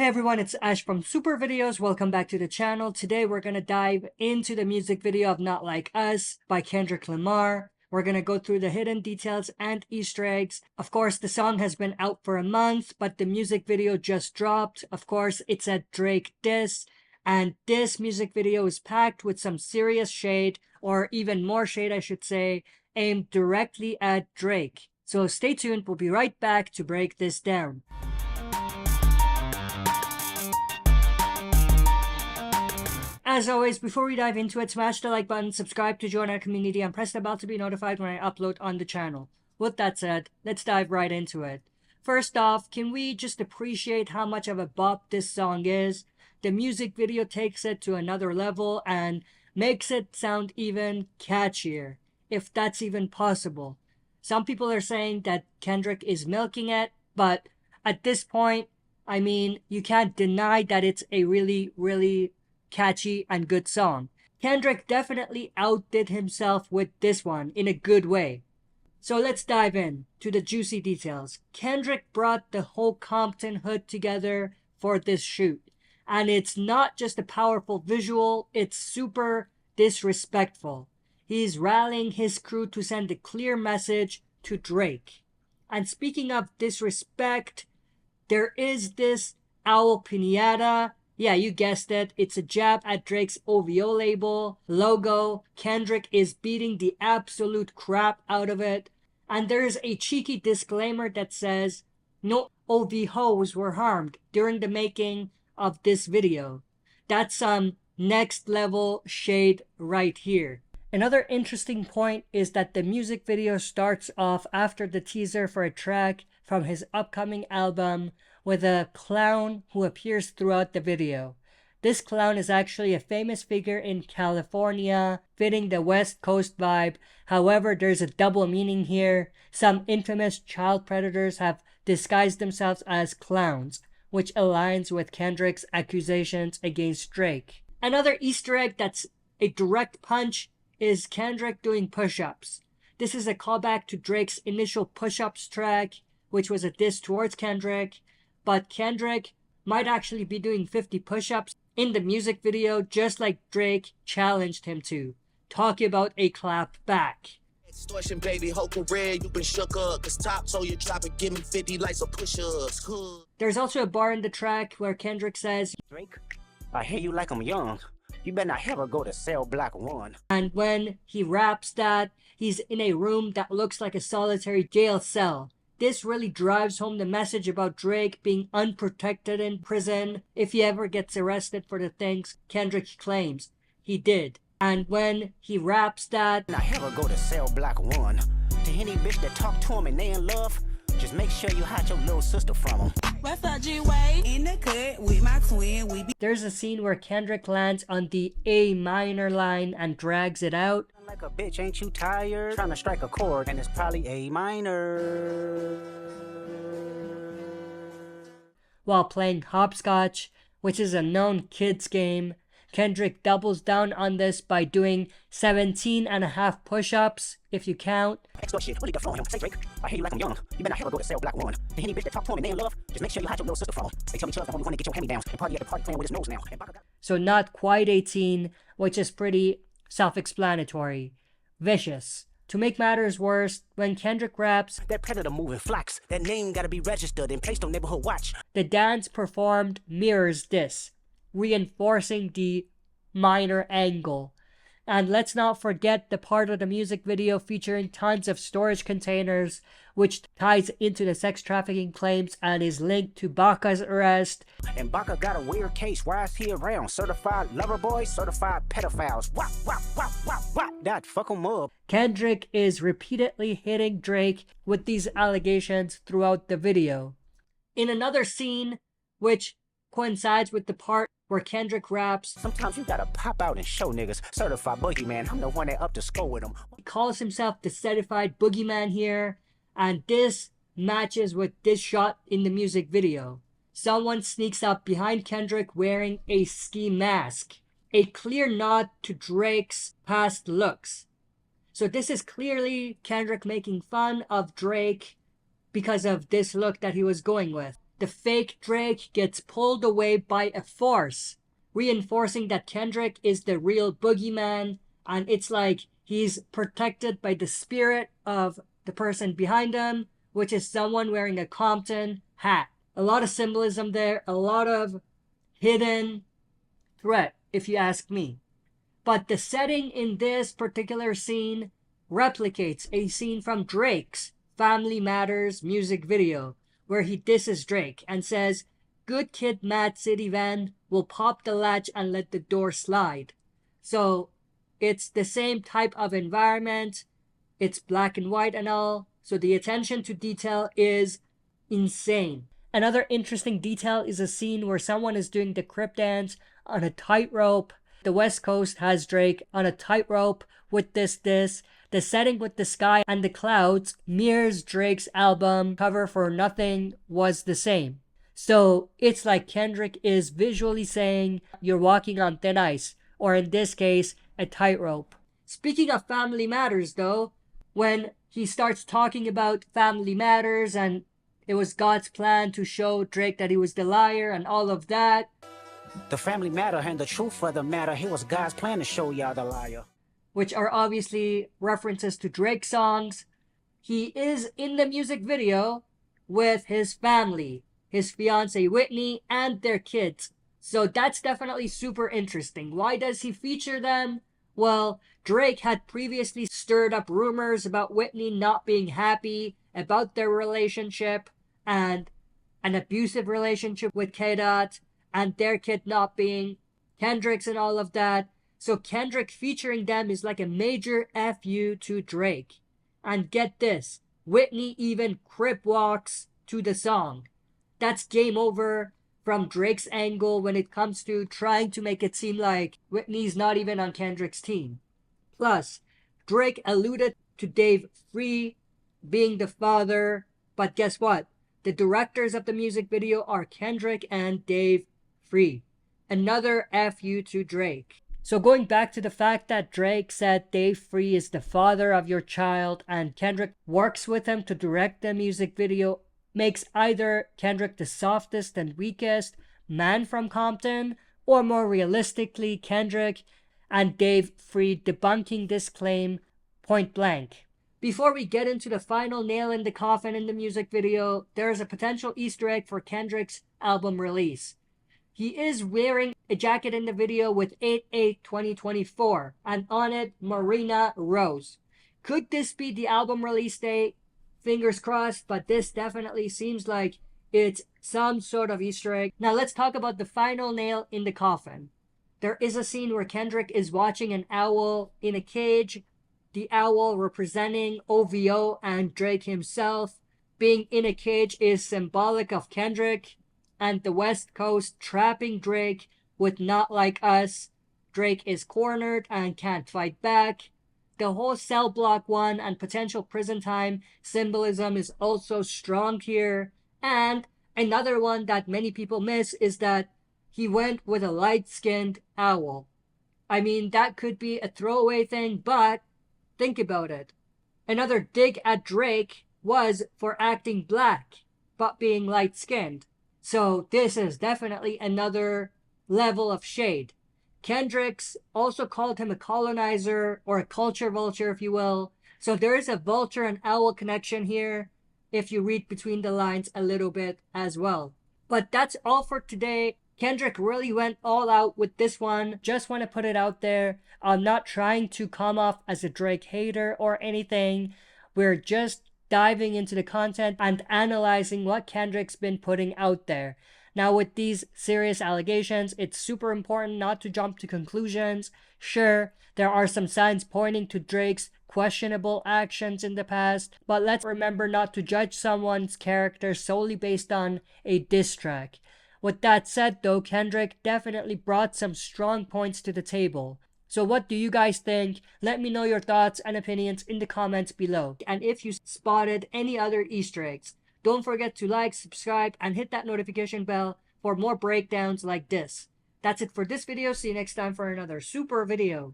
Hey everyone, it's Ash from SuperVideos. Welcome back to the channel. Today we're going to dive into the music video of Not Like Us by Kendrick Lamar. We're going to go through the hidden details and Easter eggs. Of course, the song has been out for a month, but the music video just dropped. Of course, it's a Drake diss, and this music video is packed with some serious shade, or even more shade I should say, aimed directly at Drake. So stay tuned, we'll be right back to break this down. As always, before we dive into it, smash the like button, subscribe to join our community, and press the bell to be notified when I upload on the channel. With that said, let's dive right into it. First off, can we just appreciate how much of a bop this song is? The music video takes it to another level and makes it sound even catchier, if that's even possible. Some people are saying that Kendrick is milking it, but at this point, I mean, you can't deny that it's a really catchy and good song. Kendrick definitely outdid himself with this one in a good way. So let's dive in to the juicy details. Kendrick brought the whole Compton hood together for this shoot. And it's not just a powerful visual, it's super disrespectful. He's rallying his crew to send a clear message to Drake. And speaking of disrespect, there is this owl piñata. Yeah, you guessed it. It's a jab at Drake's OVO label, logo. Kendrick is beating the absolute crap out of it. And there's a cheeky disclaimer that says, no OVOs were harmed during the making of this video. That's some next level shade right here. Another interesting point is that the music video starts off after the teaser for a track from his upcoming album with a clown who appears throughout the video. This clown is actually a famous figure in California, fitting the West Coast vibe. However, there's a double meaning here. Some infamous child predators have disguised themselves as clowns, which aligns with Kendrick's accusations against Drake. Another Easter egg that's a direct punch is Kendrick doing push-ups. This is a callback to Drake's initial push-ups track, which was a diss towards Kendrick. But Kendrick might actually be doing 50 push-ups in the music video, just like Drake challenged him to. Talking about a clap back. Extortion, baby, whole career you been shook up. Cause top told you drop it, give me 50 likes of push-ups. There's also a bar in the track where Kendrick says, Drake, I hear you like I'm young. You better not ever go to cell block 1. And when he raps that, he's in a room that looks like a solitary jail cell. This really drives home the message about Drake being unprotected in prison if he ever gets arrested for the things Kendrick claims he did. And when he raps that, Not ever go to cell block 1. To any bitch that talk to him and they in love, just make sure you hide your little sister from him. In the cut with my twin, there's a scene where Kendrick lands on the A minor line and drags it out. Like a bitch, ain't you tired? Trying to strike a chord, and it's probably A minor. While playing hopscotch, which is a known kids game, Kendrick doubles down on this by doing 17.5 push-ups, if you count. Extra shit, really good for him. Say Drake, I hear you like I'm young. You better not ever go to cell block 1. To any bitch that talk to him and they in love, just make sure you hide your little sister from him. They tell me Chubb that when we get your hand-me-downs and party at the party playing with his nose now. So not quite 18, which is pretty self-explanatory. Vicious. To make matters worse, when Kendrick raps, that predator moving flocks, that name gotta be registered and placed on neighborhood watch. The dance performed mirrors this, reinforcing the minor angle. And let's not forget the part of the music video featuring tons of storage containers, which ties into the sex trafficking claims and is linked to Baca's arrest. And Baca got a weird case. Why is he around? Certified lover boys, certified pedophiles. Wop, wop, wop, wop, wop. That fuck 'em up. Kendrick is repeatedly hitting Drake with these allegations throughout the video. In another scene, which coincides with the part where Kendrick raps, sometimes you gotta pop out and show niggas. Certified boogeyman, I'm the one that up to score with him. He calls himself the certified boogeyman here, and this matches with this shot in the music video. Someone sneaks up behind Kendrick wearing a ski mask, a clear nod to Drake's past looks. So this is clearly Kendrick making fun of Drake because of this look that he was going with. the fake Drake gets pulled away by a force, reinforcing that Kendrick is the real boogeyman, and it's like he's protected by the spirit of the person behind him, which is someone wearing a Compton hat. A lot of symbolism there, a lot of hidden threat, if you ask me. But the setting in this particular scene replicates a scene from Drake's Family Matters music video, where he disses Drake and says, "Good kid Mad City Van will pop the latch and let the door slide." So it's the same type of environment. It's black and white and all. So the attention to detail is insane. Another interesting detail is a scene where someone is doing the crip dance on a tightrope. The West Coast has Drake on a tightrope with this. The setting with the sky and the clouds mirrors Drake's album cover for Nothing Was the Same. So it's like Kendrick is visually saying you're walking on thin ice, or in this case, a tightrope. Speaking of Family Matters though, when he starts talking about Family Matters and it was God's plan to show Drake that he was the liar and all of that. The family matter and the truth of the matter. It was God's plan to show y'all the liar. Which are obviously references to Drake songs. He is in the music video with his family, his fiancée Whitney and their kids. So that's definitely super interesting. Why does he feature them? Well, Drake had previously stirred up rumors about Whitney not being happy about their relationship and an abusive relationship with K-Dot and their kid not being Kendrick's and all of that. So Kendrick featuring them is like a major FU to Drake. And get this, Whitney even crip walks to the song. That's game over from Drake's angle when it comes to trying to make it seem like Whitney's not even on Kendrick's team. Plus, Drake alluded to Dave Free being the father, but guess what? The directors of the music video are Kendrick and Dave Free. Another FU to Drake. So going back to the fact that Drake said Dave Free is the father of your child and Kendrick works with him to direct the music video makes either Kendrick the softest and weakest man from Compton, or more realistically Kendrick and Dave Free debunking this claim point blank. Before we get into the final nail in the coffin in the music video, there is a potential Easter egg for Kendrick's album release. He is wearing a jacket in the video with 8/8/2024 and on it Marina Rose. Could this be the album release date? Fingers crossed, but this definitely seems like it's some sort of Easter egg. Now let's talk about the final nail in the coffin. There is a scene where Kendrick is watching an owl in a cage. The owl representing OVO and Drake himself. Being in a cage is symbolic of Kendrick and the West Coast trapping Drake with Not Like Us. Drake is cornered and can't fight back. The whole cell block 1 and potential prison time symbolism is also strong here. And another one that many people miss is that he went with a light-skinned owl. I mean, that could be a throwaway thing, but think about it. Another dig at Drake was for acting black, but being light-skinned. So this is definitely another level of shade. Kendrick's also called him a colonizer or a culture vulture, if you will. So there is a vulture and owl connection here if you read between the lines a little bit as well. But that's all for today. Kendrick really went all out with this one. Just want to put it out there. I'm not trying to come off as a Drake hater or anything. We're just diving into the content and analyzing what Kendrick's been putting out there. Now with these serious allegations, it's super important not to jump to conclusions. Sure, there are some signs pointing to Drake's questionable actions in the past, but let's remember not to judge someone's character solely based on a diss track. With that said though, Kendrick definitely brought some strong points to the table. So what do you guys think? Let me know your thoughts and opinions in the comments below. And if you spotted any other Easter eggs, don't forget to like, subscribe, and hit that notification bell for more breakdowns like this. That's it for this video. See you next time for another super video.